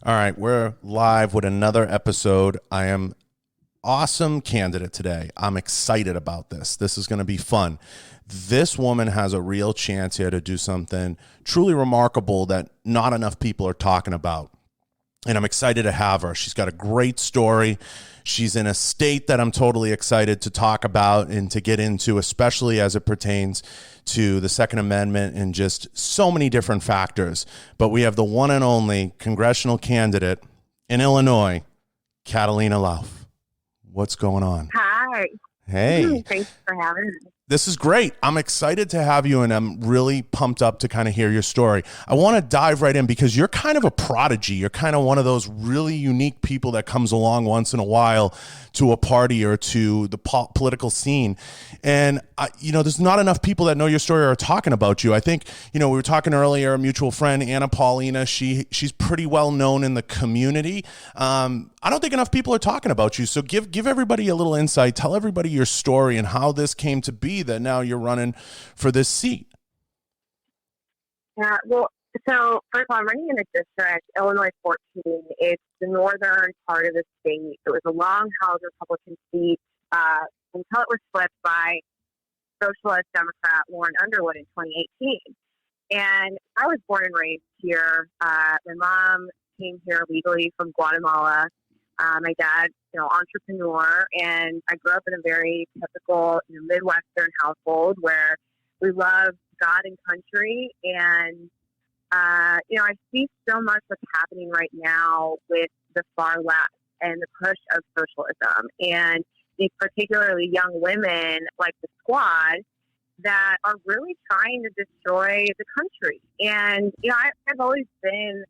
All right, we're live with another episode. I am awesome candidate today. I'm excited about this. This is going to be fun. This woman has a real chance here to do something truly remarkable that not enough people are talking about. And I'm excited to have her. She's got a great story. She's in a state that I'm totally excited to talk about and to get into, especially as it pertains to the Second Amendment and just so many different factors. But we have the one and only congressional candidate in Illinois, Catalina Lauf. What's going on? Hi. Hey. Thanks for having me. This is great. I'm excited to have you, and I'm really pumped up to kind of hear your story. I want to dive right in because you're kind of a prodigy. You're kind of one of those really unique people that comes along once in a while to a party or to the political scene. And, there's not enough people that know your story or are talking about you. I think, we were talking earlier, a mutual friend, Anna Paulina, she's pretty well known in the community. I don't think enough people are talking about you. So give everybody a little insight. Tell everybody your story and how this came to be that now you're running for this seat. Yeah, well, so first of all, I'm running in a district, Illinois 14. It's the northern part of the state. It was a long-held Republican seat until it was flipped by Socialist Democrat Lauren Underwood in 2018. And I was born and raised here. My mom came here legally from Guatemala. My dad, entrepreneur, and I grew up in a very typical Midwestern household where we loved God and country. And, I see so much what's happening right now with the far left and the push of socialism and these particularly young women like the squad that are really trying to destroy the country. And, I've always been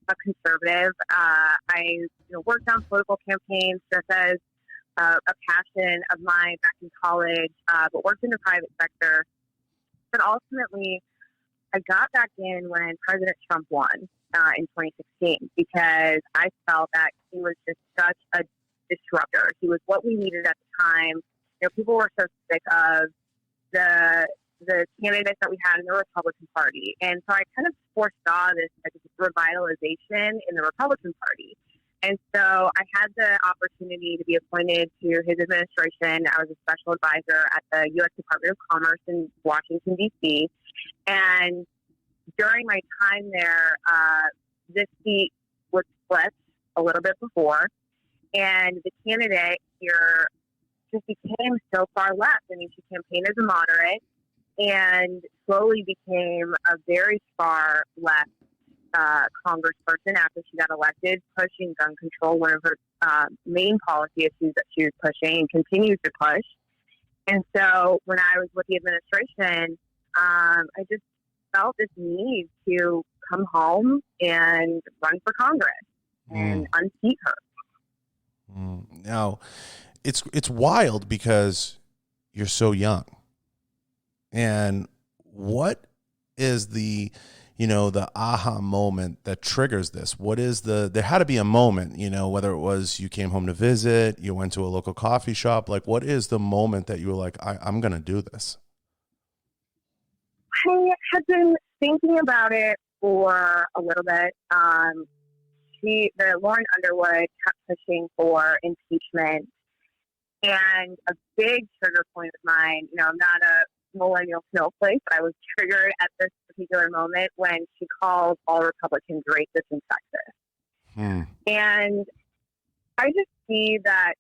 a conservative. I worked on political campaigns just as a passion of mine back in college, but worked in the private sector. But ultimately, I got back in when President Trump won in 2016 because I felt that he was just such a disruptor. He was what we needed at the time. People were so sick of the candidates that we had in the Republican Party. And so I kind of foresaw this revitalization in the Republican Party. And so I had the opportunity to be appointed to his administration. I was a special advisor at the U.S. Department of Commerce in Washington, D.C. And during my time there, this seat was split a little bit before. And the candidate here just became so far left. I mean, she campaigned as a moderate and slowly became a very far left congressperson after she got elected, pushing gun control, one of her main policy issues that she was pushing and continues to push. And so when I was with the administration, I just felt this need to come home and run for Congress and unseat her. Now, it's wild because you're so young. And what is the aha moment that triggers this? There had to be a moment, whether it was you came home to visit, you went to a local coffee shop, like what is the moment that you were like, I'm going to do this? I had been thinking about it for a little bit. Lauren Underwood kept pushing for impeachment. And a big trigger point of mine, I'm not a millennial snowflake, but I was triggered at this particular moment when she called all Republicans racist and sexist. And I just see that,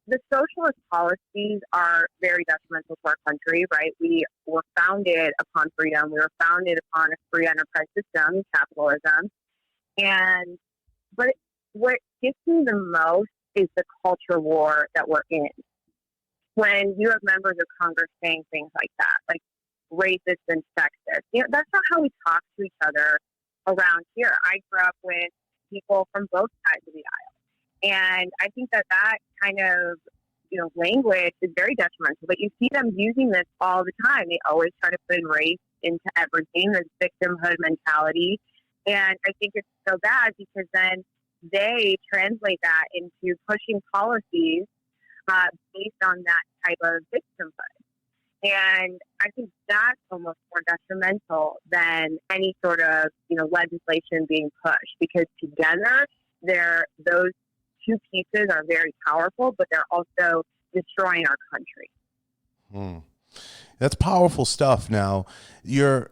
the socialist policies are very detrimental to our country, right? We were founded upon freedom. We were founded upon a free enterprise system, capitalism. But what gets me the most is the culture war that we're in. When you have members of Congress saying things like that, like racist and sexist, that's not how we talk to each other around here. I grew up with people from both sides of the aisle. And I think that kind of, language is very detrimental, but you see them using this all the time. They always try to put in race into everything, this victimhood mentality. And I think it's so bad because then they translate that into pushing policies based on that type of victimhood. And I think that's almost more detrimental than any sort of, legislation being pushed, because together those two pieces are very powerful, but they're also destroying our country. That's powerful stuff. Now, you're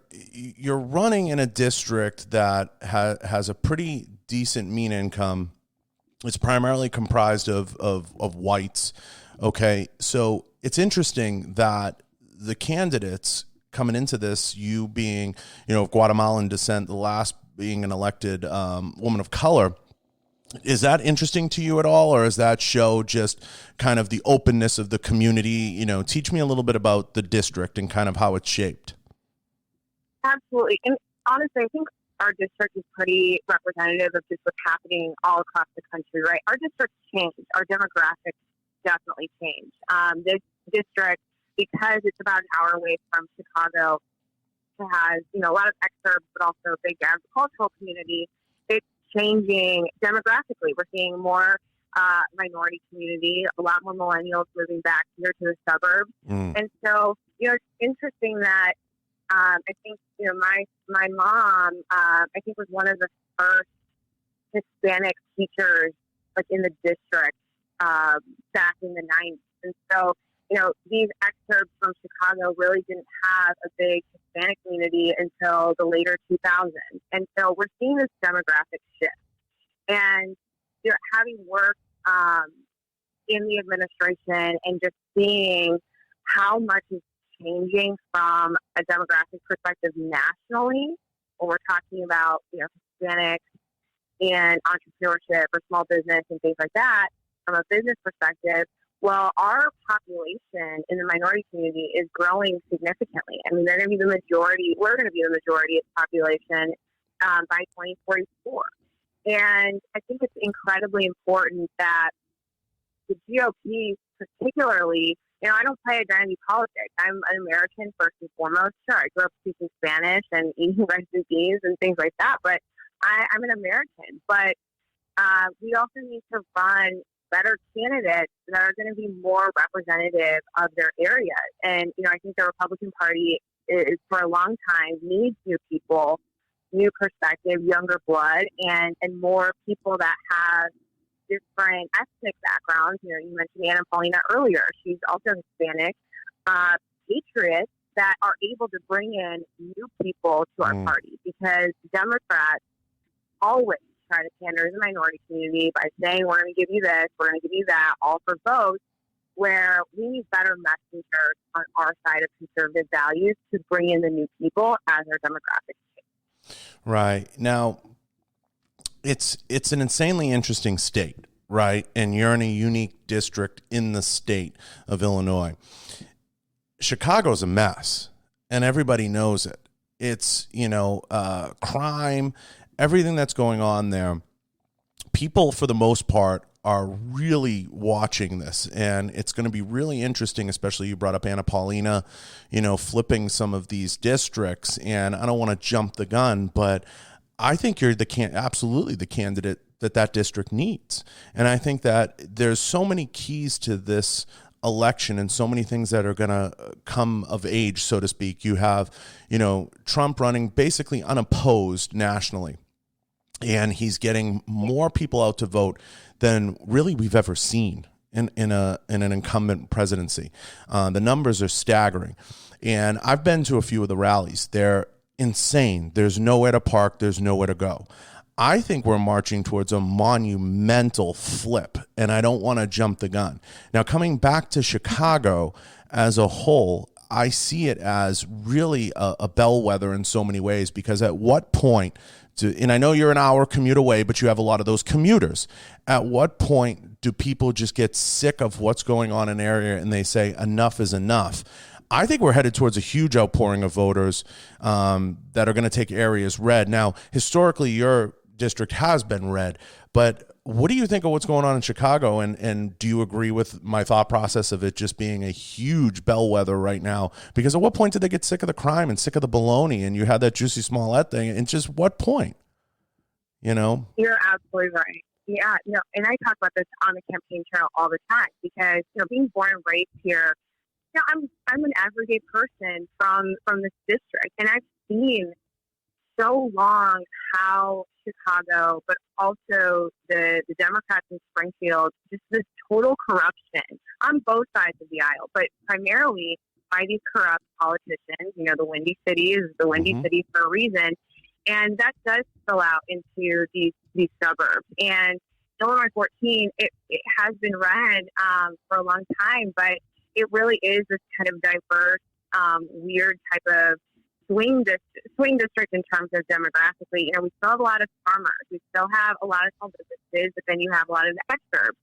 running in a district that has a pretty decent mean income. It's primarily comprised of whites. Okay, so it's interesting that the candidates coming into this, you being, of Guatemalan descent, the last being an elected woman of color, is that interesting to you at all, or does that show just kind of the openness of the community? Teach me a little bit about the district and kind of how it's shaped. Absolutely. And honestly, I think our district is pretty representative of just what's happening all across the country, right? Our districts change. Our demographics definitely change. This district, because it's about an hour away from Chicago, has, a lot of exurbs, but also a big agricultural community. It's changing demographically. We're seeing more minority community, a lot more millennials moving back here to the suburbs. And so, it's interesting that I think, my mom, I think, was one of the first Hispanic teachers, like, in the district back in the 90s. And so, these excerpts from Chicago really didn't have a big Hispanic community until the later 2000s. And so we're seeing this demographic shift. And, having worked in the administration and just seeing how much is changing from a demographic perspective nationally, when we're talking about, Hispanics and entrepreneurship or small business and things like that, from a business perspective, well, our population in the minority community is growing significantly. I mean, they're going to be the majority. We're going to be the majority of the population by 2044. And I think it's incredibly important that the GOP, particularly, I don't play identity politics. I'm an American first and foremost. Sure, I grew up speaking Spanish and eating rice and beans and things like that, but I'm an American. But we also need to run better candidates that are going to be more representative of their areas. And, I think the Republican Party is, for a long time, needs new people, new perspective, younger blood, and more people that have different ethnic backgrounds. You mentioned Anna Paulina earlier. She's also Hispanic. Patriots that are able to bring in new people to our party, because Democrats always try to pander to the minority community by saying, we're going to give you this, we're going to give you that, all for votes, where we need better messengers on our side of conservative values to bring in the new people as our demographic change. Right. Now, it's an insanely interesting state, right? And you're in a unique district in the state of Illinois. Chicago's a mess, and everybody knows it. It's, crime, everything that's going on there. People, for the most part, are really watching this, and it's going to be really interesting, especially you brought up Anna Paulina, flipping some of these districts, and I don't want to jump the gun, but I think you're absolutely the candidate that district needs. And I think that there's so many keys to this election and so many things that are going to come of age, so to speak. You have, Trump running basically unopposed nationally, and he's getting more people out to vote than really we've ever seen in an incumbent presidency. The numbers are staggering, and I've been to a few of the rallies. They're insane. There's nowhere to park. There's nowhere to go. I think we're marching towards a monumental flip, and I don't want to jump the gun. Now, coming back to Chicago as a whole, I see it as really a bellwether in so many ways, because at what point, and I know you're an hour commute away, but you have a lot of those commuters. At what point do people just get sick of what's going on in an area and they say enough is enough? I think we're headed towards a huge outpouring of voters that are going to take areas red. Now, historically, your district has been red, but what do you think of what's going on in Chicago? And do you agree with my thought process of it just being a huge bellwether right now? Because at what point did they get sick of the crime and sick of the baloney? And you had that Juicy Smollett thing. And just what point? You're absolutely right. Yeah, and I talk about this on the campaign trail all the time, because, being born and raised here, I'm an everyday person from this district, and I've seen so long how Chicago, but also the Democrats in Springfield, just this total corruption on both sides of the aisle, but primarily by these corrupt politicians. You know, the Windy City is the Windy City for a reason, and that does spill out into these suburbs. And Illinois 14, it has been red for a long time, but it really is this kind of diverse, weird type of swing district in terms of demographically. You know, we still have a lot of farmers. We still have a lot of small businesses, but then you have a lot of the exurbs.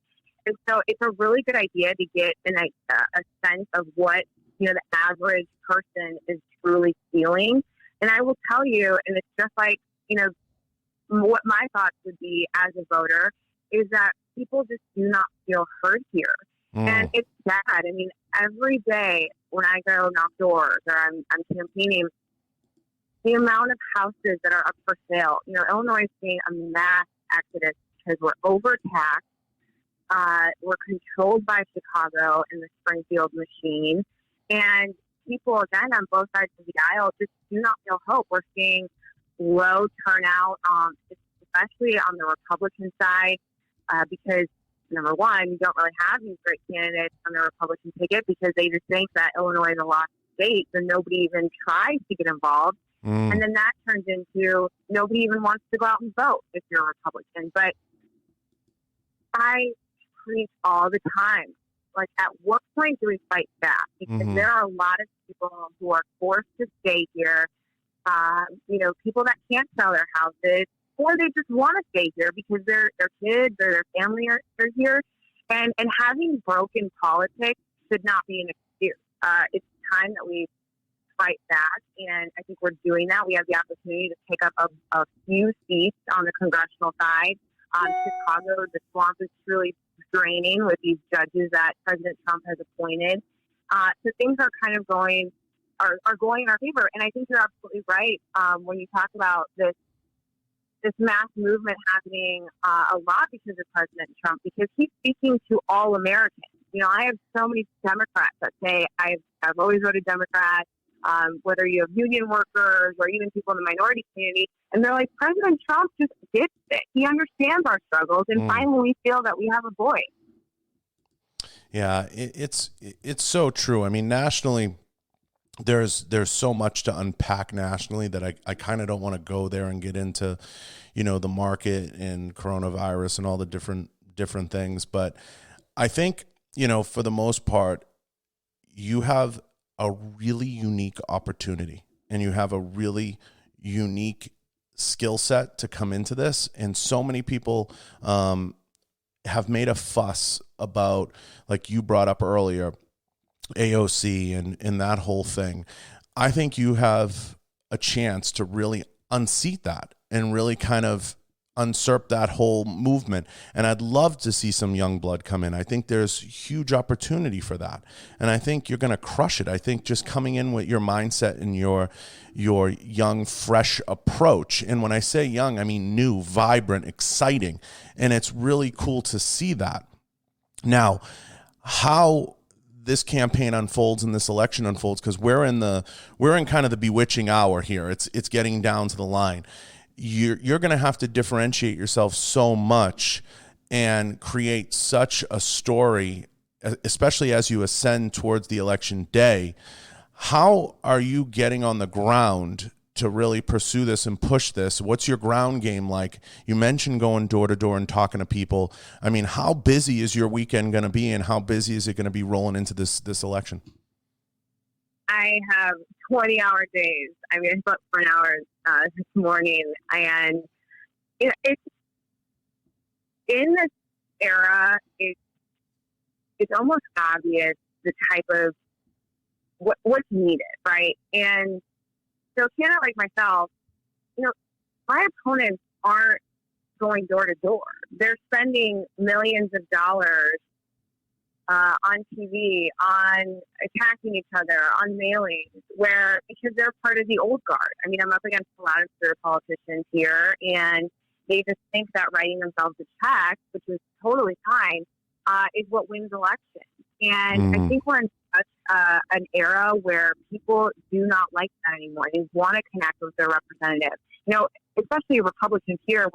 And so it's a really good idea to get a sense of what, you know, the average person is truly feeling. And I will tell you, and it's just like, you know, what my thoughts would be as a voter is that people just do not feel heard here. And it's sad. I mean, every day when I go knock doors or I'm campaigning, the amount of houses that are up for sale, you know, Illinois is seeing a mass exodus because we're overtaxed. We're controlled by Chicago and the Springfield machine. And people, again, on both sides of the aisle just do not feel hope. We're seeing low turnout, especially on the Republican side, because, number one, you don't really have these great candidates on the Republican ticket because they just think that Illinois is a lost state, so nobody even tries to get involved. And then that turns into nobody even wants to go out and vote if you're a Republican. But I preach all the time, like, at what point do we fight back? Because there are a lot of people who are forced to stay here, you know, people that can't sell their houses, or they just want to stay here because their kids or their family are here. And having broken politics should not be an excuse. It's time that we fight back, and I think we're doing that. We have the opportunity to pick up a few seats on the congressional side. Chicago, the swamp is truly draining with these judges that President Trump has appointed. So things are kind of going in our favor. And I think you're absolutely right when you talk about this mass movement happening a lot because of President Trump, because he's speaking to all Americans. You know, I have so many Democrats that say I've always voted Democrat, whether you have union workers or even people in the minority community, and they're like, President Trump just gets it. He understands our struggles, and finally we feel that we have a voice. Yeah, it's so true. I mean, nationally, there's so much to unpack nationally that I kind of don't want to go there and get into, you know, the market and coronavirus and all the different things. But I think, you know, for the most part, you have a really unique opportunity and you have a really unique skill set to come into this. And so many people have made a fuss about, like you brought up earlier, AOC and that whole thing. I think you have a chance to really unseat that and really kind of usurp that whole movement. And I'd love to see some young blood come in. I think there's huge opportunity for that. And I think you're going to crush it. I think just coming in with your mindset and your young, fresh approach. And when I say young, I mean new, vibrant, exciting. And it's really cool to see that. Now, how this campaign unfolds and this election unfolds, because we're in kind of the bewitching hour here. It's getting down to the line. You're going to have to differentiate yourself so much and create such a story, especially as you ascend towards the election day. How are you getting on the ground to really pursue this and push this? What's your ground game like? You mentioned going door to door and talking to people. I mean, how busy is your weekend going to be, and how busy is it going to be rolling into this election? I have 20-hour days. I mean, I slept for an hour this morning, and you know, it's in this era. It's almost obvious the type of what's needed, right? And so, a candidate like myself, you know, my opponents aren't going door to door. They're spending millions of dollars on TV, on attacking each other, on mailings, because they're part of the old guard. I mean, I'm up against a lot of career politicians here, and they just think that writing themselves a check, which is totally fine, is what wins elections. And I think we're in such an era where people do not like that anymore. They want to connect with their representative. You know, especially Republicans here,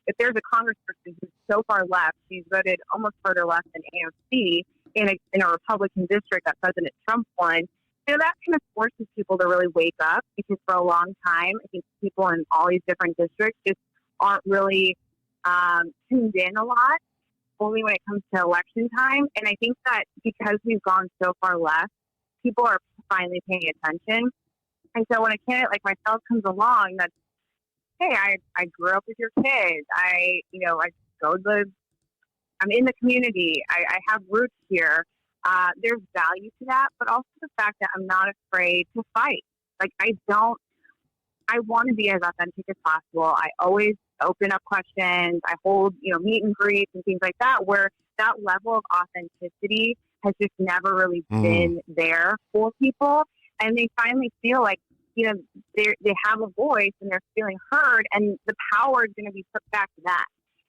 if there's a congressperson who's so far left, she's voted almost further left than AOC in a Republican district that President Trump won. You know, that kind of forces people to really wake up, because for a long time, I think people in all these different districts just aren't really tuned in a lot, only when it comes to election time. And I think that because we've gone so far left, people are finally paying attention. And so when a candidate like myself comes along, that's, hey, I grew up with your kids. I I'm in the community. I have roots here. There's value to that, but also the fact that I'm not afraid to fight. Like, I want to be as authentic as possible. I always open up questions. I hold, meet and greets and things like that, where that level of authenticity has just never really been there for people. And they finally feel like, they have a voice and they're feeling heard, and the power is going to be put back to that.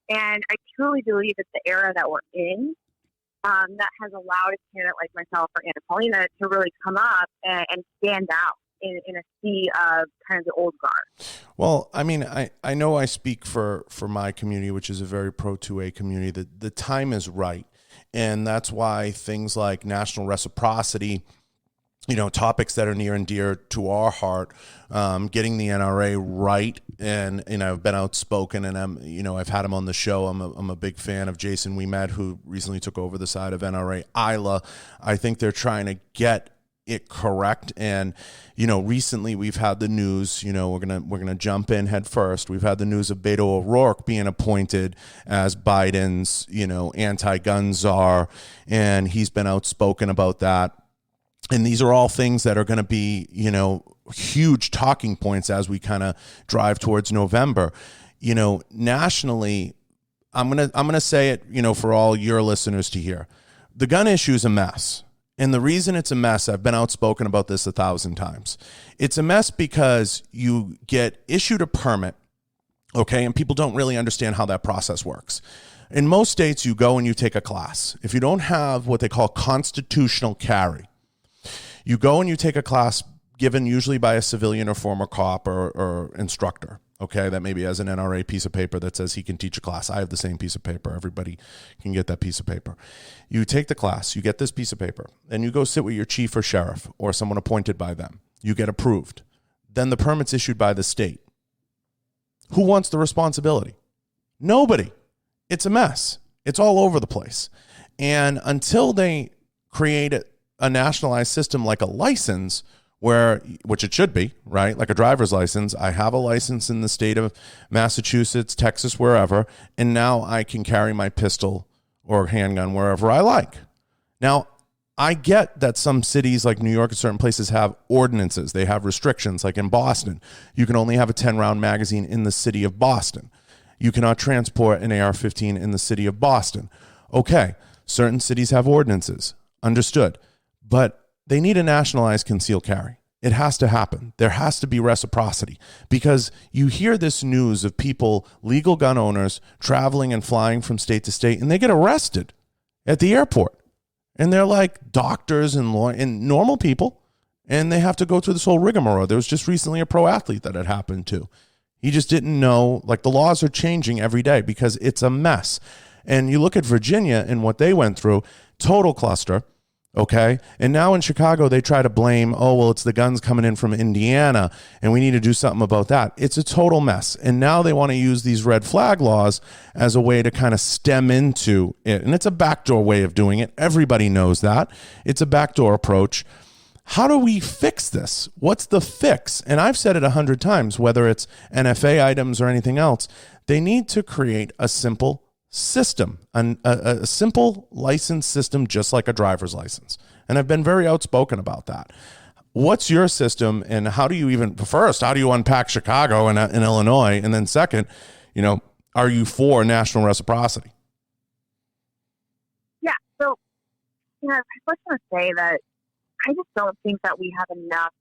And I truly believe it's the era that we're in that has allowed a candidate like myself or Catalina to really come up and stand out in a sea of kind of the old guard. Well, I mean, I know I speak for my community, which is a very pro-2A community, that the time is right. And that's why things like national reciprocity, topics that are near and dear to our heart, getting the NRA right. And, I've been outspoken, and I've had him on the show. I'm a big fan of Jason We Met, who recently took over the side of NRA Isla. I think they're trying to get it correct. And, recently we've had the news, we're going to jump in head first. We've had the news of Beto O'Rourke being appointed as Biden's, anti-gun czar, and he's been outspoken about that. And these are all things that are going to be, huge talking points as we kind of drive towards November. Nationally, I'm going to say it, for all your listeners to hear. The gun issue is a mess. And the reason it's a mess, I've been outspoken about this 1,000 times. It's a mess because you get issued a permit, okay, and people don't really understand how that process works. In most states, you go and you take a class. If you don't have what they call constitutional carry, you go and you take a class given usually by a civilian or former cop or instructor, okay, that maybe has an NRA piece of paper that says he can teach a class. I have the same piece of paper. Everybody can get that piece of paper. You take the class, you get this piece of paper, and you go sit with your chief or sheriff or someone appointed by them. You get approved. Then the permit's issued by the state. Who wants the responsibility? Nobody. It's a mess. It's all over the place. And until they create a nationalized system like a license, which it should be, right? Like a driver's license. I have a license in the state of Massachusetts, Texas, wherever, and now I can carry my pistol or handgun wherever I like. Now, I get that some cities like New York and certain places have ordinances. They have restrictions, like in Boston. You can only have a 10-round magazine in the city of Boston. You cannot transport an AR-15 in the city of Boston. Okay, certain cities have ordinances. Understood. But they need a nationalized concealed carry. It has to happen. There has to be reciprocity, because you hear this news of people, legal gun owners, traveling and flying from state to state, and they get arrested at the airport. And they're like doctors and normal people, and they have to go through this whole rigmarole. There was just recently a pro athlete that had happened to. He just didn't know, like, the laws are changing every day because it's a mess. And you look at Virginia and what they went through, total cluster. Okay. And now in Chicago, they try to blame, it's the guns coming in from Indiana and we need to do something about that. It's a total mess. And now they want to use these red flag laws as a way to kind of stem into it. And it's a backdoor way of doing it. Everybody knows that. It's a backdoor approach. How do we fix this? What's the fix? And I've said it 100 times, whether it's NFA items or anything else, they need to create a simple system, a simple license system, just like a driver's license. And I've been very outspoken about that. What's your system, and how do you unpack Chicago and Illinois? And then second, are you for national reciprocity? Yeah. So, I was going to say that I just don't think that we have enough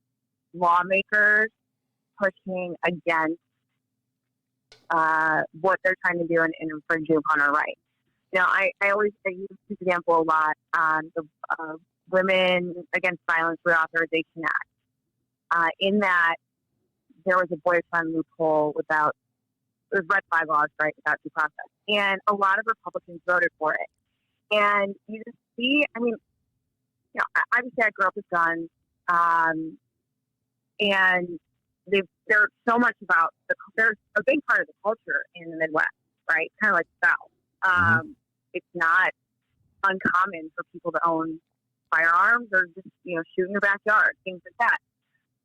lawmakers pushing against what they're trying to do and infringing upon our rights. I always use this example a lot. The Women Against Violence Reauthorization Act. In that, there was a boyfriend loophole without, it was red flag laws, right, without due process. And a lot of Republicans voted for it. And you just see, I mean, you know, obviously I grew up with guns, and they're so much about, there's a big part of the culture in the Midwest, right? Kind of like the South. It's not uncommon for people to own firearms or just, you know, shoot in your backyard, things like that.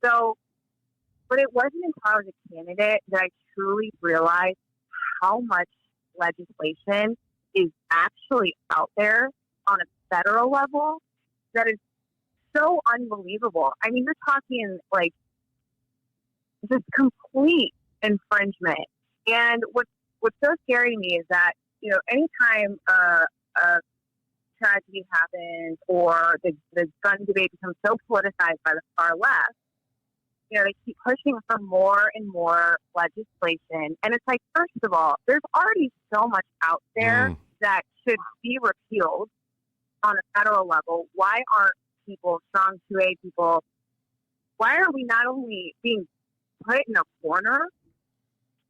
So, but it wasn't until I was a candidate that I truly realized how much legislation is actually out there on a federal level that is so unbelievable. I mean, you're talking like just complete infringement. And what's so scary to me is that, you know, anytime a tragedy happens or the gun debate becomes so politicized by the far left, you know, they keep pushing for more and more legislation. And it's like, first of all, there's already so much out there that should be repealed on a federal level. Why aren't people, strong 2A people, why are we not only being put in a corner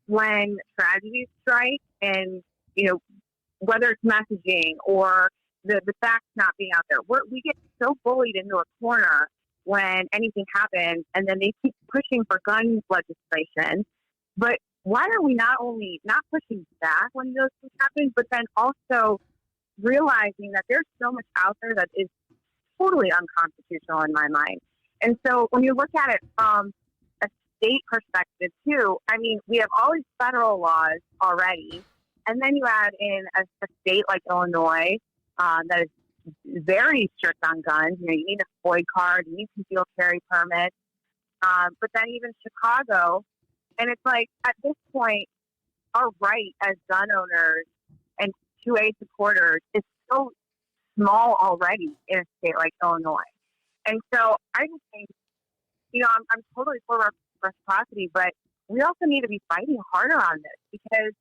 when tragedies strike and, you know, whether it's messaging or the facts not being out there, we get so bullied into a corner when anything happens, and then they keep pushing for gun legislation. But why are we not only not pushing back when those things happen, but then also realizing that there's so much out there that is totally unconstitutional in my mind? And so when you look at it from a state perspective too, I mean, we have all these federal laws already, and then you add in a state like Illinois that is very strict on guns. You know, you need a FOID card, you need concealed carry permits. But then even Chicago, and it's like at this point, our right as gun owners and 2A supporters is so small already in a state like Illinois. And so I just think, you know, I'm totally for reciprocity, but we also need to be fighting harder on this because,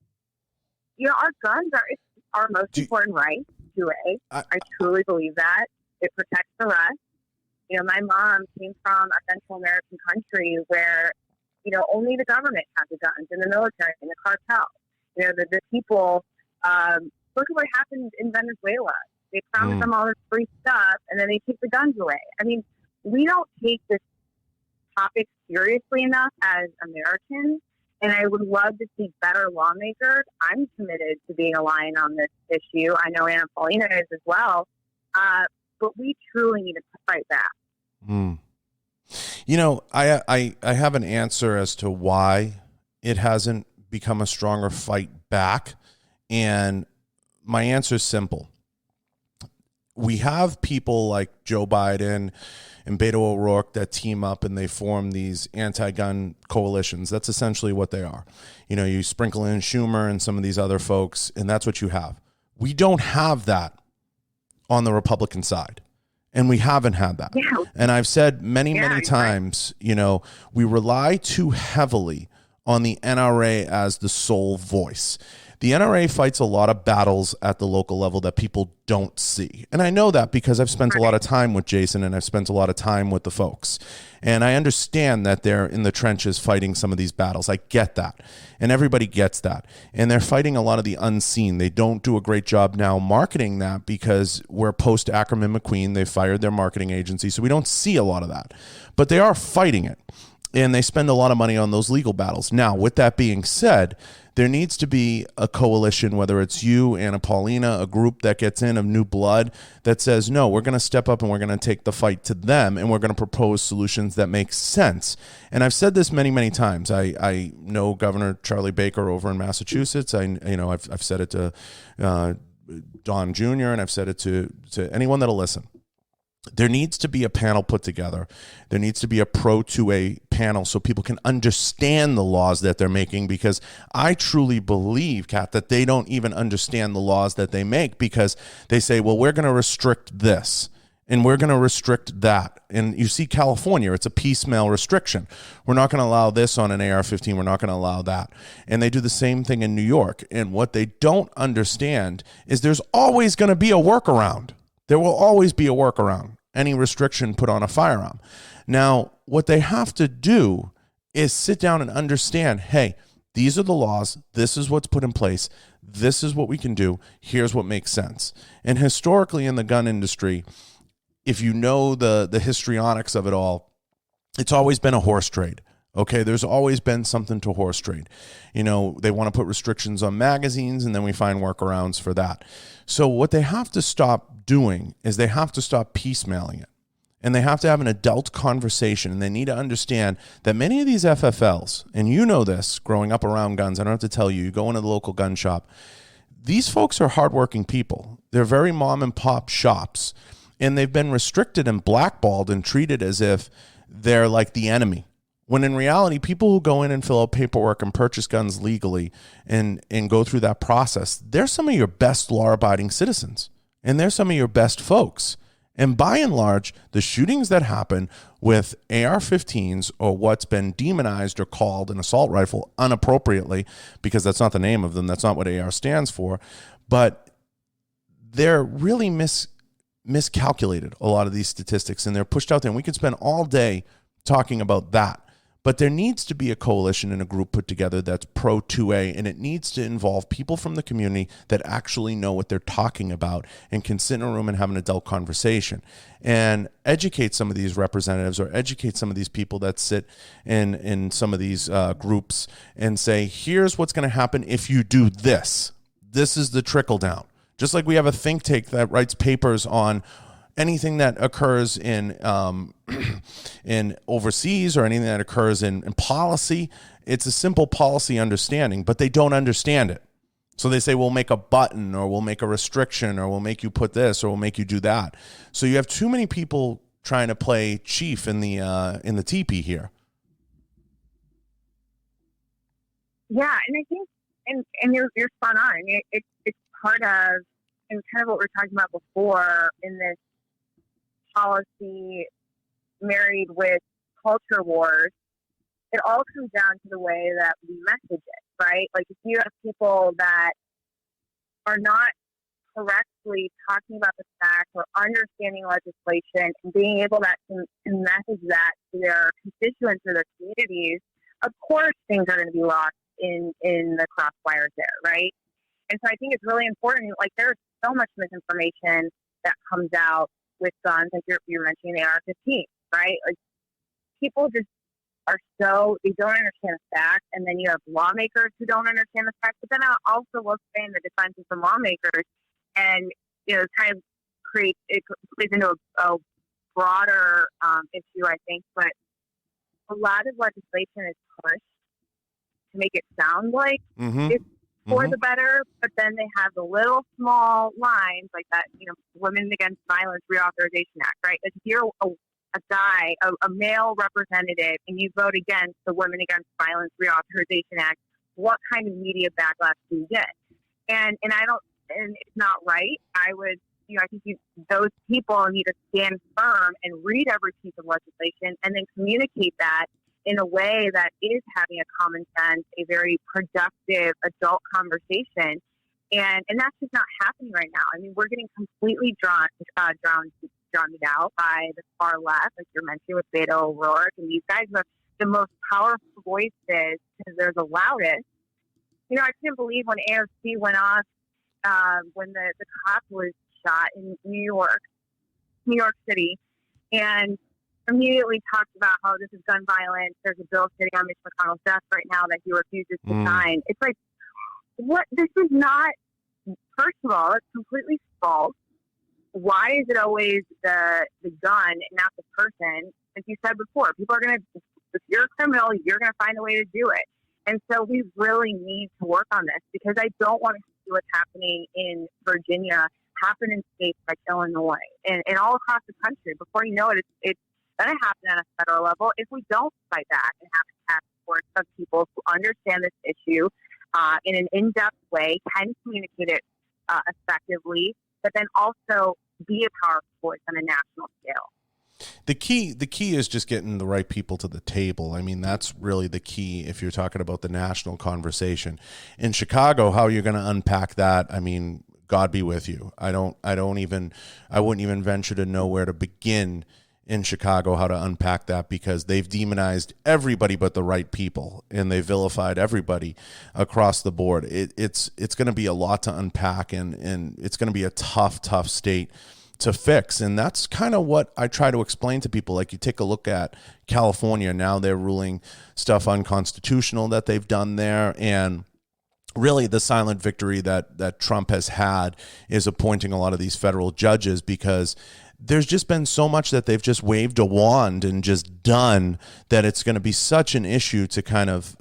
you know, our guns are our most important right. 2A. I truly believe that. It protects the rest. You know, my mom came from a Central American country where, you know, only the government has the guns, and the military, and the cartel. You know, the people, look at what happened in Venezuela. They promise them all this free stuff, and then they take the guns away. I mean, we don't take this topic seriously enough as Americans. And I would love to see better lawmakers. I'm committed to being a lion on this issue. I know Anna Paulina is as well. But we truly need to fight back. You know, I have an answer as to why it hasn't become a stronger fight back. And my answer is simple. We have people like Joe Biden and Beto O'Rourke that team up and they form these anti-gun coalitions. That's essentially what they are. You know, you sprinkle in Schumer and some of these other folks, and that's what you have. We don't have that on the Republican side, and we haven't had that. Yeah. And I've said many times, you know, we rely too heavily on the NRA as the sole voice. The NRA fights a lot of battles at the local level that people don't see. And I know that because I've spent a lot of time with Jason and I've spent a lot of time with the folks. And I understand that they're in the trenches fighting some of these battles. I get that. And everybody gets that. And they're fighting a lot of the unseen. They don't do a great job now marketing that because we're post Ackerman McQueen. They fired their marketing agency. So we don't see a lot of that. But they are fighting it. And they spend a lot of money on those legal battles. Now, with that being said, there needs to be a coalition, whether it's you, Anna Paulina, a group that gets in of new blood that says, no, we're going to step up and we're going to take the fight to them and we're going to propose solutions that make sense. And I've said this many, many times. I know Governor Charlie Baker over in Massachusetts. I've said it to Don Jr. and I've said it to anyone that'll listen. There needs to be a panel put together. There needs to be a pro 2A panel so people can understand the laws that they're making, because I truly believe, Kat, that they don't even understand the laws that they make, because they say, well, we're going to restrict this and we're going to restrict that. And you see California, it's a piecemeal restriction. We're not going to allow this on an AR-15. We're not going to allow that. And they do the same thing in New York. And what they don't understand is there's always going to be a workaround. There will always be a workaround. any restriction put on a firearm. Now, what they have to do is sit down and understand, hey, these are the laws. This is what's put in place. This is what we can do. Here's what makes sense. And historically in the gun industry, if you know the histrionics of it all, it's always been a horse trade. Okay, there's always been something to horse trade. You know, they want to put restrictions on magazines, and then we find workarounds for that. So what they have to stop doing is they have to stop piecemealing it. And they have to have an adult conversation, and they need to understand that many of these FFLs, and you know this, growing up around guns, I don't have to tell you, you go into the local gun shop, these folks are hardworking people. They're very mom and pop shops, and they've been restricted and blackballed and treated as if they're like the enemy. When in reality, people who go in and fill out paperwork and purchase guns legally and go through that process, they're some of your best law-abiding citizens, and they're some of your best folks. And by and large, the shootings that happen with AR-15s, or what's been demonized or called an assault rifle inappropriately, because that's not the name of them, that's not what AR stands for, but they're really miscalculated, a lot of these statistics, and they're pushed out there. And we could spend all day talking about that. But there needs to be a coalition and a group put together that's pro 2A, and it needs to involve people from the community that actually know what they're talking about and can sit in a room and have an adult conversation and educate some of these representatives or educate some of these people that sit in some of these groups and say, here's what's going to happen if you do this. This is the trickle down. Just like we have a think tank that writes papers on anything that occurs in overseas or anything that occurs in policy, it's a simple policy understanding, but they don't understand it. So they say, we'll make a button, or we'll make a restriction, or we'll make you put this, or we'll make you do that. So you have too many people trying to play chief in the teepee here. Yeah, and I think, and you're spot on. I mean, it's part of, and kind of what we were talking about before in this policy married with culture wars, it all comes down to the way that we message it, right? Like if you have people that are not correctly talking about the facts or understanding legislation and being able to message that to their constituents or their communities, of course things are going to be lost in the crossfires there, right? And so I think it's really important, like there's so much misinformation that comes out with guns, like you're mentioning AR-15, right? Like people just they don't understand the facts, and then you have lawmakers who don't understand the facts. But then I also will say in the defense of some lawmakers, and kind of plays into a broader issue, I think. But a lot of legislation is pushed to make it sound like it's for the better, but then they have the little small lines like that, Women Against Violence Reauthorization Act, right? Like if you're a guy, a male representative, and you vote against the Women Against Violence Reauthorization Act, what kind of media backlash do you get? And it's not right. I think those people need to stand firm and read every piece of legislation and then communicate that in a way that is having a common sense, a very productive adult conversation. And that's just not happening right now. I mean, we're getting completely drowned out by the far left, like you're mentioning with Beto O'Rourke, and these guys are the most powerful voices because they're the loudest. I couldn't believe when AOC went off when the cop was shot in New York City, and immediately talked about how this is gun violence. There's a bill sitting on Mitch McConnell's desk right now that he refuses to sign. It's like, what? This is not, first of all, it's completely false. Why is it always the gun and not the person? Like you said before, people are going to, if you're a criminal, you're going to find a way to do it. And so we really need to work on this, because I don't want to see what's happening in Virginia happen in states like Illinois and all across the country. Before you know it, it's going to happen at a federal level if we don't fight back and have a task force of people who understand this issue in an in-depth way, can communicate it effectively, but then also be a powerful voice on a national scale. The key is just getting the right people to the table. I mean, that's really the key if you're talking about the national conversation. In Chicago, how are you going to unpack that? I mean, God be with you. I wouldn't even venture to know where to begin in Chicago, how to unpack that, because they've demonized everybody but the right people, and they vilified everybody across the board. It's going to be a lot to unpack, and it's going to be a tough state to fix. And that's kind of what I try to explain to people. Like, you take a look at California, now they're ruling stuff unconstitutional that they've done there, and really the silent victory that Trump has had is appointing a lot of these federal judges, because there's just been so much that they've just waved a wand and just done, that it's going to be such an issue to kind of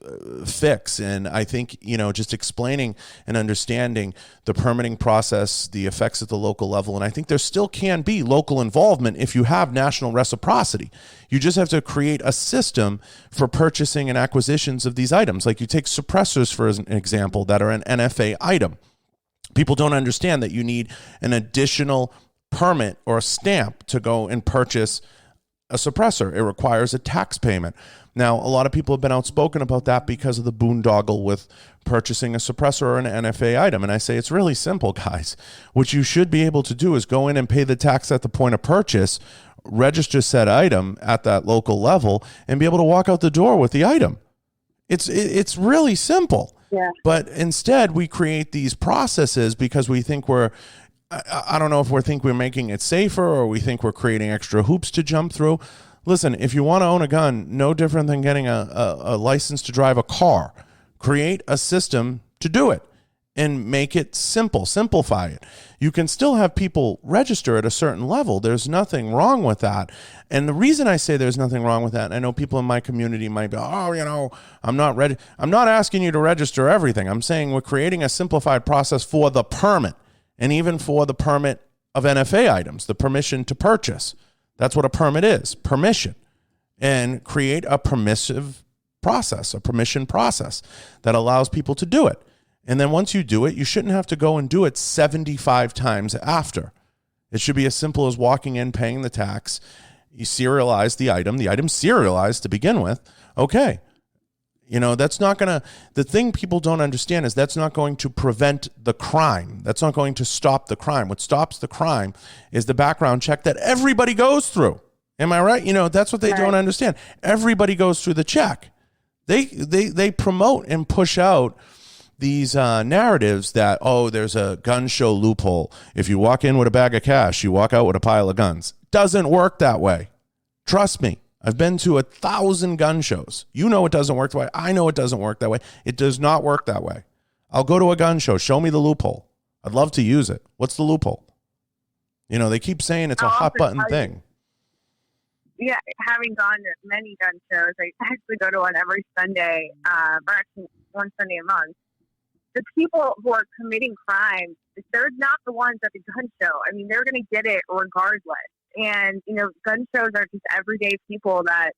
fix. And I think, just explaining and understanding the permitting process, the effects at the local level. And I think there still can be local involvement if you have national reciprocity. You just have to create a system for purchasing and acquisitions of these items. Like, you take suppressors, for an example, that are an NFA item. People don't understand that you need an additional permit or a stamp to go and purchase a suppressor. It requires a tax payment. Now, a lot of people have been outspoken about that because of the boondoggle with purchasing a suppressor or an NFA item. And I say, it's really simple, guys. What you should be able to do is go in and pay the tax at the point of purchase, register said item at that local level, and be able to walk out the door with the item. It's really simple. Yeah. But instead, we create these processes because we think I don't know if we think we're making it safer, or we think we're creating extra hoops to jump through. Listen, if you want to own a gun, no different than getting a license to drive a car. Create a system to do it and make it simplify it. You can still have people register at a certain level. There's nothing wrong with that. And the reason I say there's nothing wrong with that, and I know people in my community might be, I'm not ready. I'm not asking you to register everything. I'm saying we're creating a simplified process for the permit. And even for the permit of NFA items, the permission to purchase. That's what a permit is, permission. And create a permissive process, a permission process that allows people to do it. And then once you do it, you shouldn't have to go and do it 75 times after. It should be as simple as walking in, paying the tax. You serialize the item's serialized to begin with. Okay. That's not going to, the thing people don't understand is that's not going to prevent the crime. That's not going to stop the crime. What stops the crime is the background check that everybody goes through. Am I right? That's what they don't understand. Everybody goes through the check. They promote and push out these narratives that, there's a gun show loophole. If you walk in with a bag of cash, you walk out with a pile of guns. Doesn't work that way. Trust me. I've been to 1,000 gun shows. It doesn't work that way. I know it doesn't work that way. It does not work that way. I'll go to a gun show. Show me the loophole. I'd love to use it. What's the loophole? They keep saying it's a hot button thing. Yeah, having gone to many gun shows, I actually go to one every Sunday, or actually one Sunday a month. The people who are committing crimes, they're not the ones at the gun show. I mean, they're going to get it regardless. And, gun shows are just everyday people that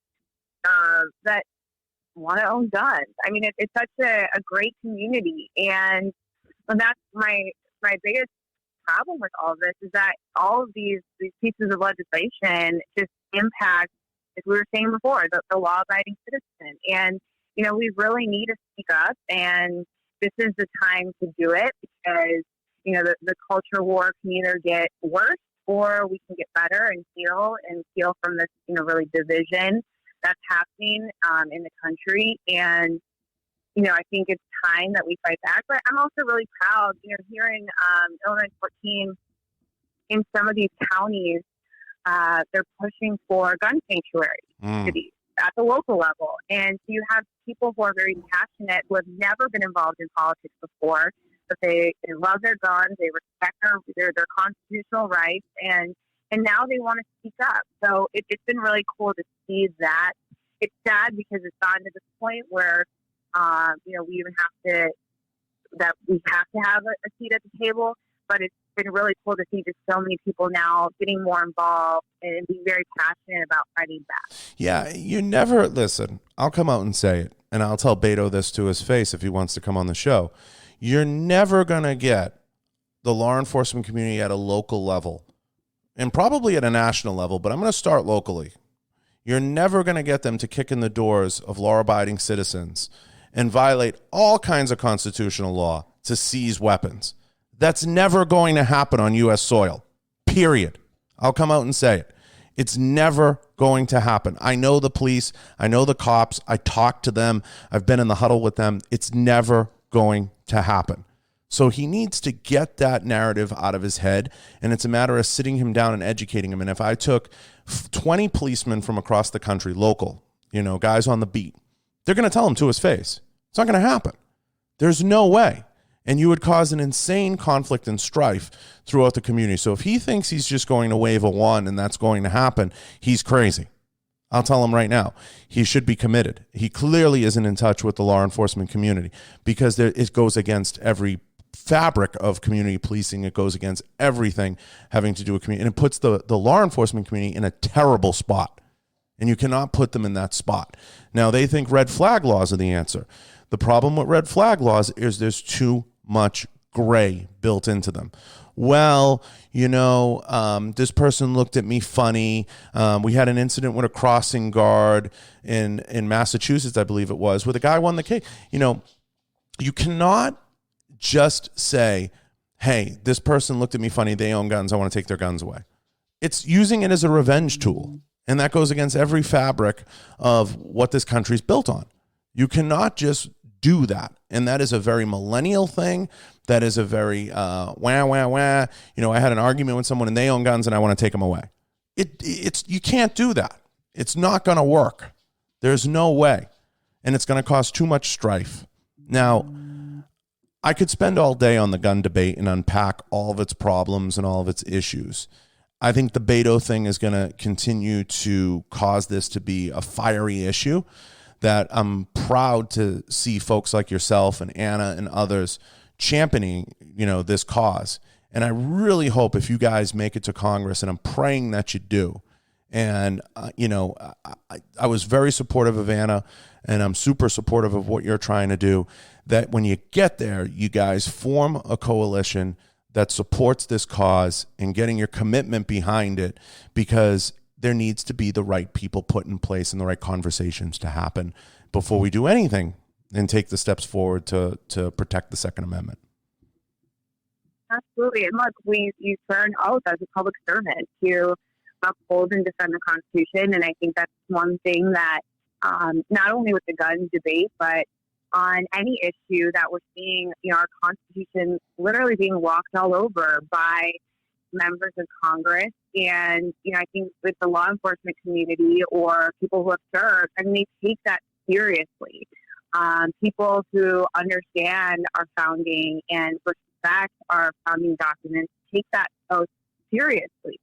want to own guns. I mean, it's such a great community. And that's my biggest problem with all of this, is that all of these pieces of legislation just impact, as we were saying before, the law-abiding citizen. And, we really need to speak up, and this is the time to do it, because, the culture war can either get worse, or we can get better and heal from this, really division that's happening in the country. And, I think it's time that we fight back. But I'm also really proud, here in Illinois 14, in some of these counties, they're pushing for gun sanctuary cities at the local level. And so you have people who are very passionate, who have never been involved in politics before, but they love their guns, they respect their constitutional rights, and now they want to speak up. So it's been really cool to see that. It's sad because it's gotten to this point where, we even have to have a seat at the table, but it's been really cool to see just so many people now getting more involved and being very passionate about fighting back. Yeah, listen, I'll come out and say it, and I'll tell Beto this to his face if he wants to come on the show. You're never going to get the law enforcement community at a local level, and probably at a national level, but I'm going to start locally. You're never going to get them to kick in the doors of law-abiding citizens and violate all kinds of constitutional law to seize weapons. That's never going to happen on U.S. soil, period. I'll come out and say it. It's never going to happen. I know the police. I know the cops. I talk to them. I've been in the huddle with them. It's never going to happen. So he needs to get that narrative out of his head, and it's a matter of sitting him down and educating him. And if I took 20 policemen from across the country, local, guys on the beat, they're going to tell him to his face. It's not going to happen. There's no way. And you would cause an insane conflict and strife throughout the community. So if he thinks he's just going to wave a wand and that's going to happen, he's crazy. I'll tell him right now, he should be committed. He clearly isn't in touch with the law enforcement community because it goes against every fabric of community policing. It goes against everything having to do with community. And it puts the law enforcement community in a terrible spot. And you cannot put them in that spot. Now, they think red flag laws are the answer. The problem with red flag laws is there's too much gray built into them. Well, this person looked at me funny. We had an incident with a crossing guard in Massachusetts, I believe it was, where the guy won the case. You cannot just say, hey, this person looked at me funny. They own guns. I want to take their guns away. It's using it as a revenge tool. And that goes against every fabric of what this country's built on. You cannot just do that. And that is a very millennial thing. That is a very wah, wah, wah. I had an argument with someone and they own guns and I want to take them away. It's you can't do that. It's not going to work. There's no way. And it's going to cause too much strife. Now, I could spend all day on the gun debate and unpack all of its problems and all of its issues. I think the Beto thing is going to continue to cause this to be a fiery issue that I'm proud to see folks like yourself and Anna and others championing, this cause. And I really hope if you guys make it to Congress, and I'm praying that you do. And, I was very supportive of Anna, and I'm super supportive of what you're trying to do, that when you get there, you guys form a coalition that supports this cause and getting your commitment behind it, because there needs to be the right people put in place and the right conversations to happen before we do anything and take the steps forward to protect the Second Amendment. Absolutely. And look, you turn oath as a public servant to uphold and defend the Constitution. And I think that's one thing that not only with the gun debate, but on any issue that we're seeing, our Constitution literally being walked all over by members of Congress. And, I think with the law enforcement community or people who have served, they take that seriously. People who understand our founding and respect our founding documents take that so seriously.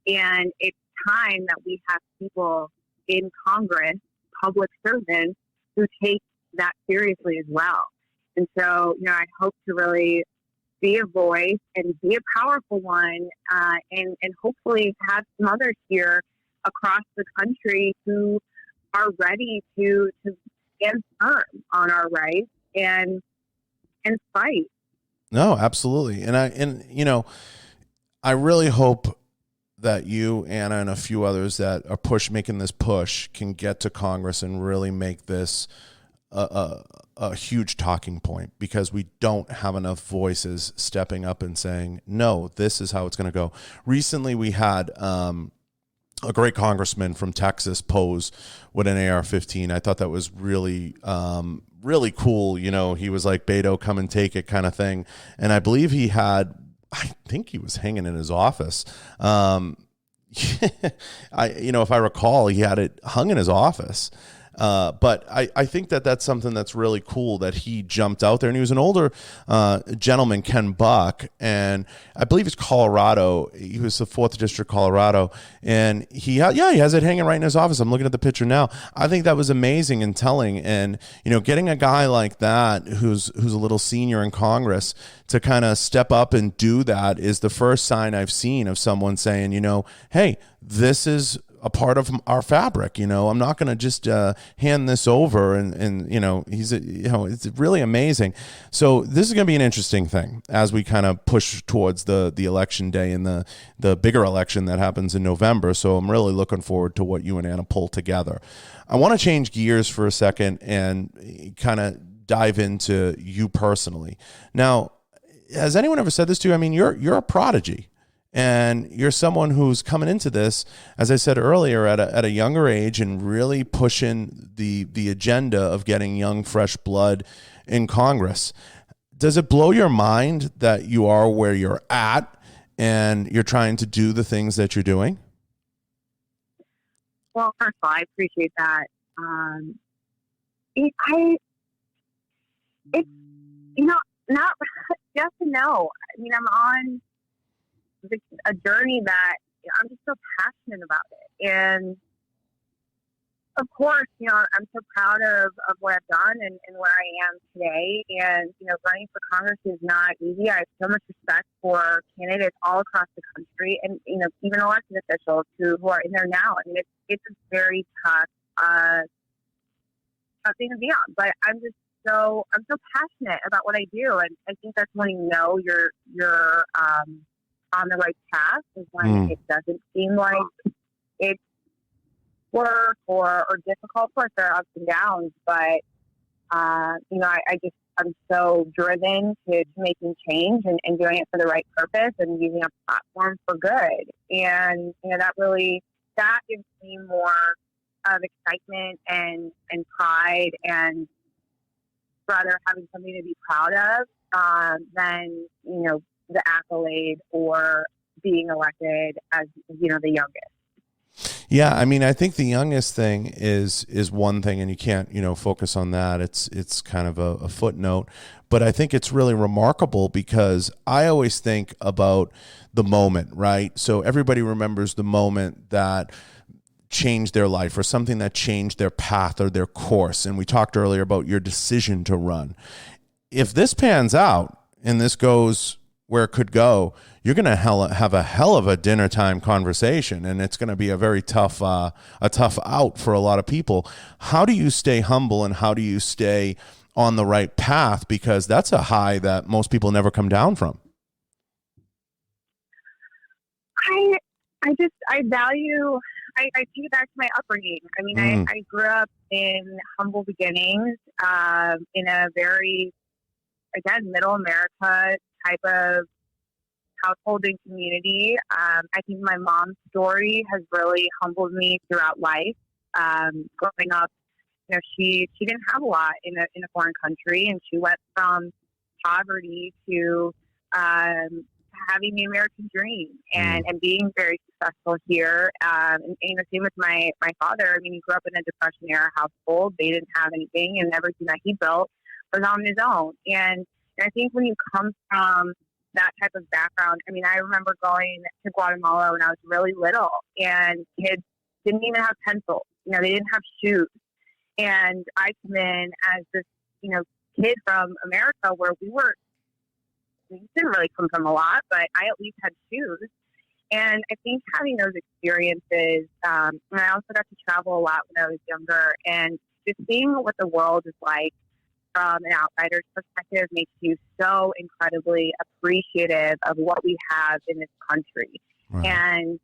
And it's time that we have people in Congress, public servants, who take that seriously as well. And so, I hope to really be a voice and be a powerful one, and hopefully have some others here across the country who are ready to stand firm on our rights and fight. No, absolutely. And I really hope that you, Anna, and a few others that are making this push can get to Congress and really make this a huge talking point, because we don't have enough voices stepping up and saying, no, this is how it's going to go. Recently, we had a great congressman from Texas pose with an AR-15. I thought that was really, really cool. He was like, Beto, come and take it kind of thing. And I believe I think he was hanging in his office. If I recall, he had it hung in his office. But I think that's something that's really cool that he jumped out there, and he was an older gentleman, Ken Buck, and I believe he's Colorado. He was the 4th District, Colorado, and he has it hanging right in his office. I'm looking at the picture now. I think that was amazing and telling, and getting a guy like that who's a little senior in Congress to kind of step up and do that is the first sign I've seen of someone saying, hey, this is a part of our fabric. I'm not going to just hand this over, and it's really amazing. So this is going to be an interesting thing as we kind of push towards the election day and the bigger election that happens in November. So I'm really looking forward to what you and Anna pull together. I want to change gears for a second and kind of dive into you personally. Now, has anyone ever said this to you? I mean, you're a prodigy, and you're someone who's coming into this, as I said earlier, at a younger age and really pushing the agenda of getting young, fresh blood in Congress. Does it blow your mind that you are where you're at and you're trying to do the things that you're doing? Well, first of all, I appreciate that. It's, not yes and no. I mean, I'm on a journey that I'm just so passionate about it. And of course, I'm so proud of what I've done and where I am today. And, running for Congress is not easy. I have so much respect for candidates all across the country and, even elected officials who are in there now. I mean, it's a very tough thing to be on, but I'm so passionate about what I do. And I think that's when you're on the right path, is when it doesn't seem like it's work or difficult. Of course, there are ups and downs, but I'm so driven to making change and doing it for the right purpose and using a platform for good. And that gives me more of excitement and pride, and rather having something to be proud of than the accolade or being elected as the youngest. Yeah, I mean, I think the youngest thing is one thing, and you can't focus on that. It's kind of a footnote, but I think it's really remarkable because I always think about the moment, right? So everybody remembers the moment that changed their life or something that changed their path or their course. And we talked earlier about your decision to run. If this pans out and this goes where it could go, you're going to have a hell of a dinner time conversation, and it's going to be a very tough out for a lot of people. How do you stay humble, and how do you stay on the right path? Because that's a high that most people never come down from. I take it back to my upbringing. I mean, I grew up in humble beginnings, in a very, again, middle America type of household and community. I think my mom's story has really humbled me throughout life. Growing up, she didn't have a lot in a foreign country, and she went from poverty to having the American dream and being very successful here. And same with my father. I mean, he grew up in a Depression era household. They didn't have anything, and everything that he built was on his own. And I think when you come from that type of background, I mean, I remember going to Guatemala when I was really little, and kids didn't even have pencils. They didn't have shoes. And I come in as this, kid from America where we didn't really come from a lot, but I at least had shoes. And I think having those experiences, and I also got to travel a lot when I was younger, and just seeing what the world is like from an outsider's perspective makes you so incredibly appreciative of what we have in this country. Right. And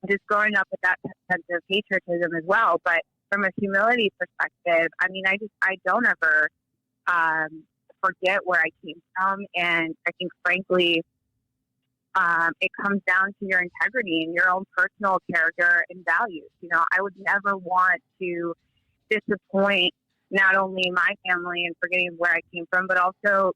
just growing up with that sense of patriotism as well. But from a humility perspective, I mean, I don't ever forget where I came from. And I think, frankly, it comes down to your integrity and your own personal character and values. I would never want to disappoint not only my family and forgetting where I came from, but also,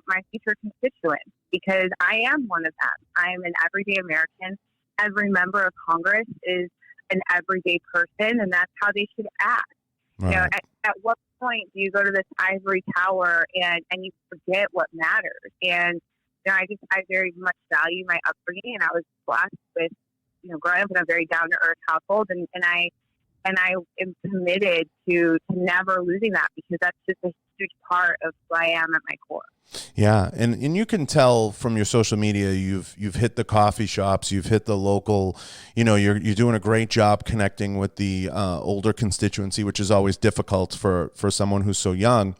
my future constituents, because I am one of them. I'm an everyday American. Every member of Congress is an everyday person, and that's how they should act. Right. At what point do you go to this ivory tower and you forget what matters? And I very much value my upbringing, and I was blessed with, growing up in a very down to earth household, and I am committed to never losing that, because that's just a huge part of who I am at my core. Yeah, and you can tell from your social media, you've hit the coffee shops, you've hit the local, you're doing a great job connecting with the older constituency, which is always difficult for someone who's so young.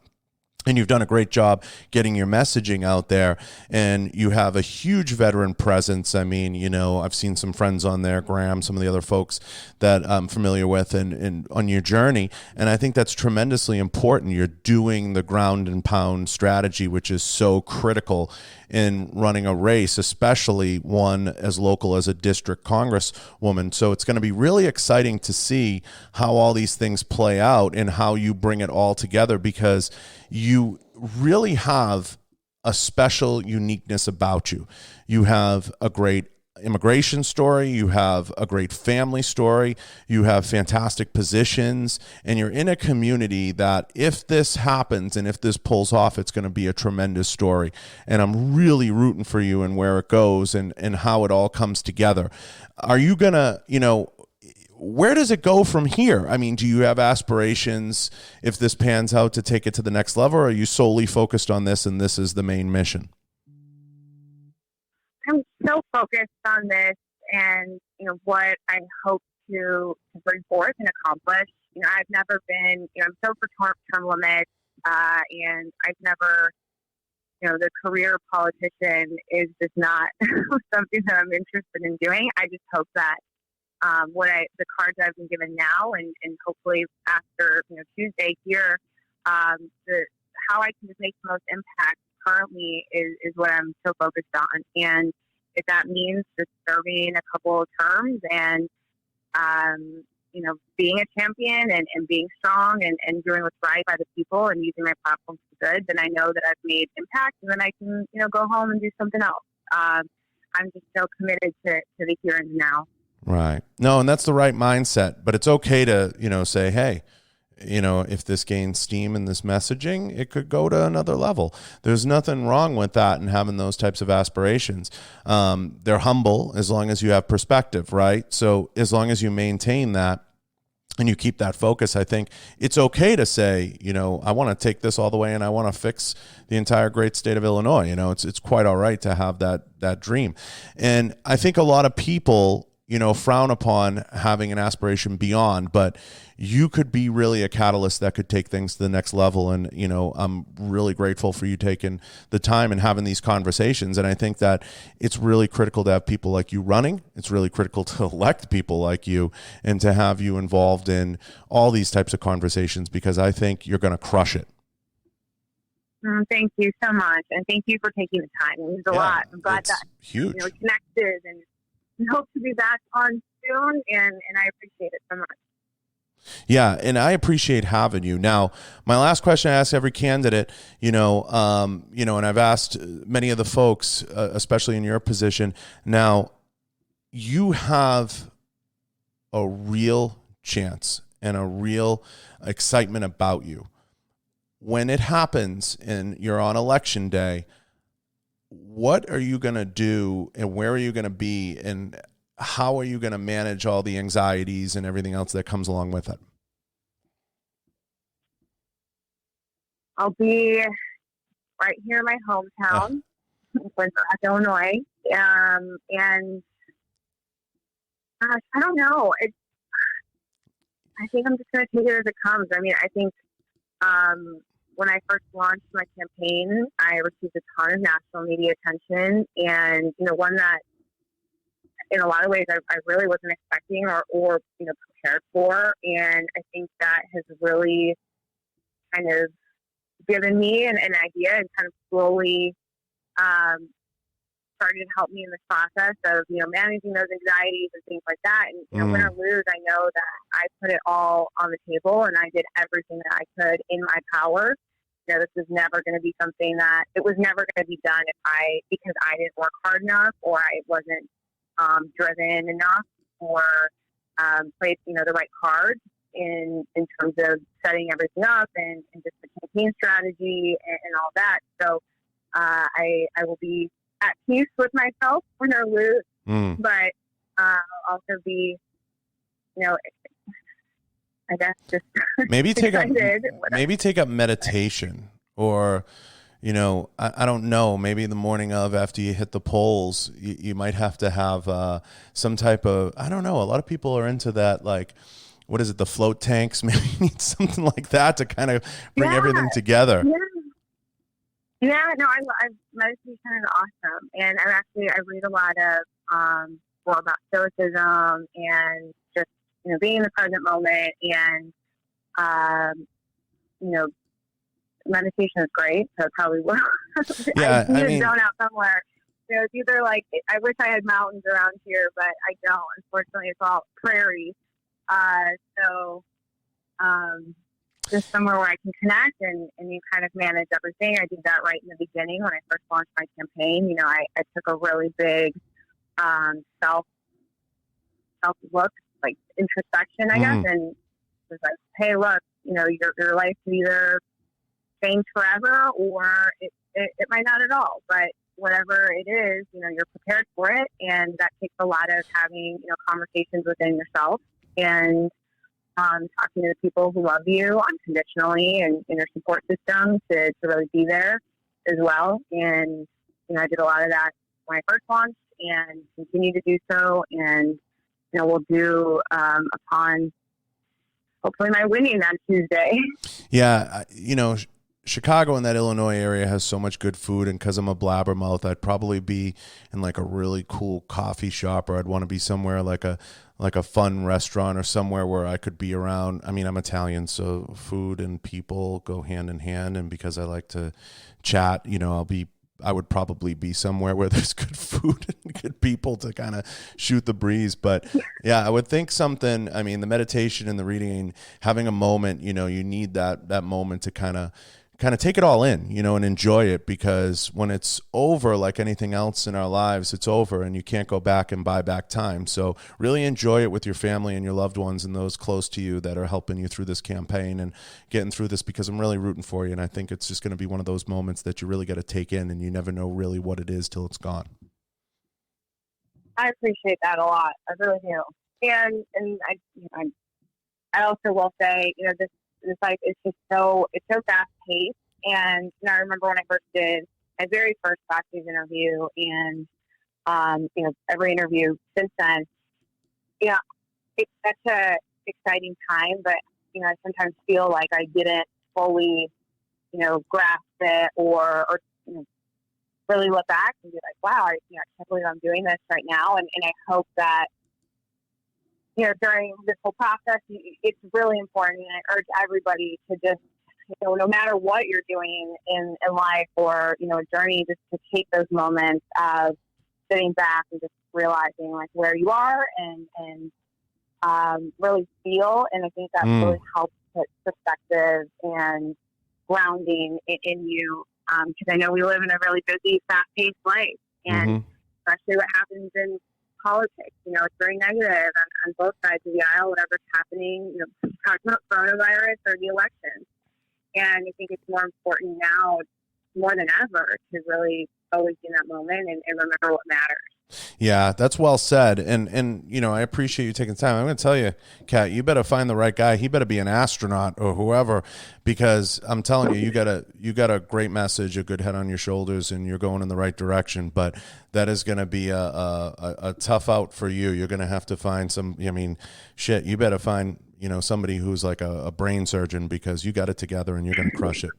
And you've done a great job getting your messaging out there, and you have a huge veteran presence. I mean, I've seen some friends on there, Graham, some of the other folks that I'm familiar with and on your journey. And I think that's tremendously important. You're doing the ground and pound strategy, which is so critical in running a race, especially one as local as a district congresswoman. So it's going to be really exciting to see how all these things play out and how you bring it all together, because you really have a special uniqueness about you. You have a great immigration story, you have a great family story, you have fantastic positions, and you're in a community that if this happens and if this pulls off, it's going to be a tremendous story. And I'm really rooting for you and where it goes and how it all comes together. Are you going to, where does it go from here? I mean, do you have aspirations if this pans out to take it to the next level, or are you solely focused on this and this is the main mission? I'm so focused on this and, what I hope to bring forth and accomplish. I've never been, I'm so for term limits, and I've never, the career politician is just not something that I'm interested in doing. I just hope that the cards I've been given now and hopefully after, Tuesday here, how I can just make the most impact currently is what I'm so focused on. And if that means just serving a couple of terms and, being a champion and being strong and doing what's right by the people and using my platform for good, then I know that I've made impact, and then I can, go home and do something else. I'm just so committed to the here and now. Right. No, and that's the right mindset, but it's okay to, say, hey, if this gains steam in this messaging, it could go to another level. There's nothing wrong with that and having those types of aspirations. They're humble as long as you have perspective, right? So as long as you maintain that and you keep that focus, I think it's okay to say, I want to take this all the way and I want to fix the entire great state of Illinois. It's quite all right to have that dream. And I think a lot of people, frown upon having an aspiration beyond, but you could be really a catalyst that could take things to the next level. And, I'm really grateful for you taking the time and having these conversations. And I think that it's really critical to have people like you running. It's really critical to elect people like you and to have you involved in all these types of conversations, because I think you're going to crush it. Thank you so much. And thank you for taking the time. It means a lot. I'm glad that huge. We connected, and hope to be back on soon, and I appreciate it so much. Yeah, and I appreciate having you. Now, my last question I ask every candidate, and I've asked many of the folks, especially in your position. Now, you have a real chance and a real excitement about you. When it happens and you're on election day, what are you going to do and where are you going to be and how are you going to manage all the anxieties and everything else that comes along with it? I'll be right here in my hometown, Illinois. And gosh, I don't know. I think I'm just going to take it as it comes. I mean, I think when I first launched my campaign, I received a ton of national media attention, and one that in a lot of ways I really wasn't expecting or prepared for. And I think that has really kind of given me an idea and kind of slowly started to help me in this process of managing those anxieties and things like that. And win or lose, I know that I put it all on the table and I did everything that I could in my power. This was never going to be something that it was never going to be done because I didn't work hard enough or I wasn't driven enough or played the right cards in terms of setting everything up and just the campaign strategy and all that. So I will be at peace with myself, win or lose, but I'll also be I guess just maybe take up meditation, or I don't know, maybe the morning of after you hit the polls, you might have to have some type of, I don't know, a lot of people are into that, like, what is it, the float tanks? Maybe you need something like that to kind of bring everything together. Yeah, no, meditation is awesome, and I read a lot of well about stoicism and just being in the present moment, and you know meditation is great, so it probably will. Yeah, I need to zone out somewhere. It's either like I wish I had mountains around here, but I don't. Unfortunately, it's all prairie. So just somewhere where I can connect and you kind of manage everything. I did that right in the beginning when I first launched my campaign. I took a really big self look, like introspection, I guess, and was like, hey, look, your life can either change forever or it might not at all. But whatever it is, you're prepared for it, and that takes a lot of having conversations within yourself and talking to the people who love you unconditionally and in your support system to really be there as well. And I did a lot of that when I first launched and continue to do so, and we'll do upon hopefully my winning on Tuesday. Yeah, Chicago and that Illinois area has so much good food, and because I'm a blabbermouth, I'd probably be in like a really cool coffee shop, or I'd want to be somewhere like a fun restaurant or somewhere where I could be around. I mean, I'm Italian, so food and people go hand in hand, and because I like to chat, I would probably be somewhere where there's good food and good people to kind of shoot the breeze. But yeah, I would think something, I mean, the meditation and the reading, having a moment, you need that moment to kind of take it all in, and enjoy it, because when it's over, like anything else in our lives, it's over and you can't go back and buy back time. So really enjoy it with your family and your loved ones and those close to you that are helping you through this campaign and getting through this, because I'm really rooting for you. And I think it's just going to be one of those moments that you really got to take in, and you never know really what it is till it's gone. I appreciate that a lot. I really do. And I also will say, this life is just it's so fast paced. And I remember when I first did my very first Fox News interview, and every interview since then, it's such a exciting time. But I sometimes feel like I didn't fully, grasp it or really look back and be like, wow, I can't believe I'm doing this right now. And I hope that during this whole process, it's really important, and I urge everybody to just, no matter what you're doing in life or, a journey, just to take those moments of sitting back and just realizing like where you are and really feel. And I think that really helps put perspective and grounding in you. Because I know we live in a really busy, fast-paced life, and especially what happens in politics, it's very negative on both sides of the aisle, whatever's happening, talking about coronavirus or the election. And I think it's more important now, more than ever, to really always be in that moment and remember what matters. Yeah, that's well said. And I appreciate you taking time. I'm going to tell you, Kat, you better find the right guy. He better be an astronaut or whoever, because I'm telling you, you got a great message, a good head on your shoulders, and you're going in the right direction. But that is going to be a tough out for you. You're going to have to find you better find, somebody who's like a brain surgeon, because you got it together and you're going to crush it.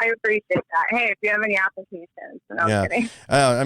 I appreciate that. Hey, if you have any applications, no, I'm kidding. I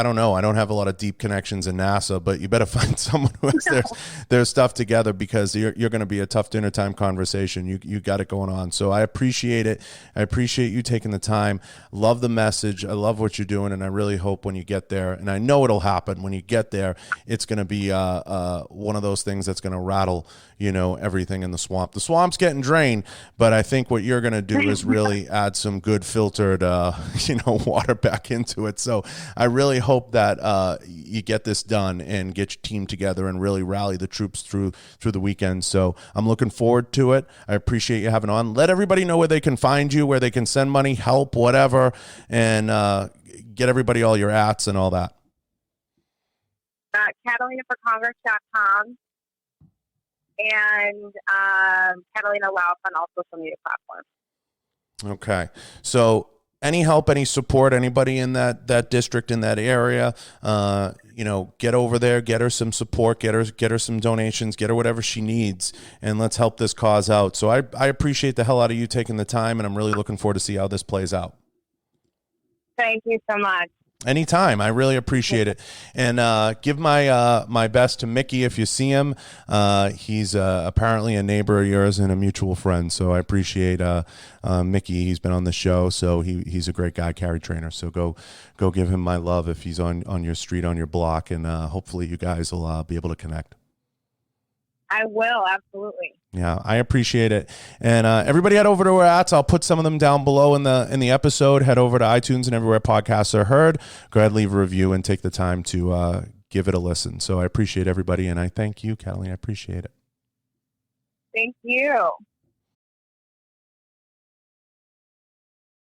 don't know. I don't have a lot of deep connections in NASA, but you better find someone who has their stuff together, because you're going to be a tough dinner time conversation. You got it going on. So I appreciate it. I appreciate you taking the time. Love the message. I love what you're doing, and I really hope when you get there, and I know it'll happen when you get there, it's going to be one of those things that's going to rattle, everything in the swamp. The swamp's getting drained, but I think what you're going to do is really add some good filtered, water back into it. So I really hope that you get this done and get your team together and really rally the troops through the weekend. So I'm looking forward to it. I appreciate you having on. Let everybody know where they can find you, where they can send money, help, whatever, and get everybody all your ats and all that. CatalinaForCongress.com and Catalina Lauf on all social media platforms. Okay. So any help, any support, anybody in that district, in that area, get over there, get her some support, get her some donations, get her whatever she needs, and let's help this cause out. So I appreciate the hell out of you taking the time, and I'm really looking forward to see how this plays out. Thank you so much. Anytime. I really appreciate it. And give my best to Mickey if you see him. He's apparently a neighbor of yours and a mutual friend. So I appreciate Mickey. He's been on the show, so he's a great guy, carry trainer. So go give him my love if he's on your street, on your block, and hopefully you guys will be able to connect. I will, absolutely. Yeah, I appreciate it. And everybody head over to our ads. I'll put some of them down below in the episode. Head over to iTunes and everywhere podcasts are heard. Go ahead, leave a review, and take the time to give it a listen. So I appreciate everybody, and I thank you, Catalina. I appreciate it. Thank you.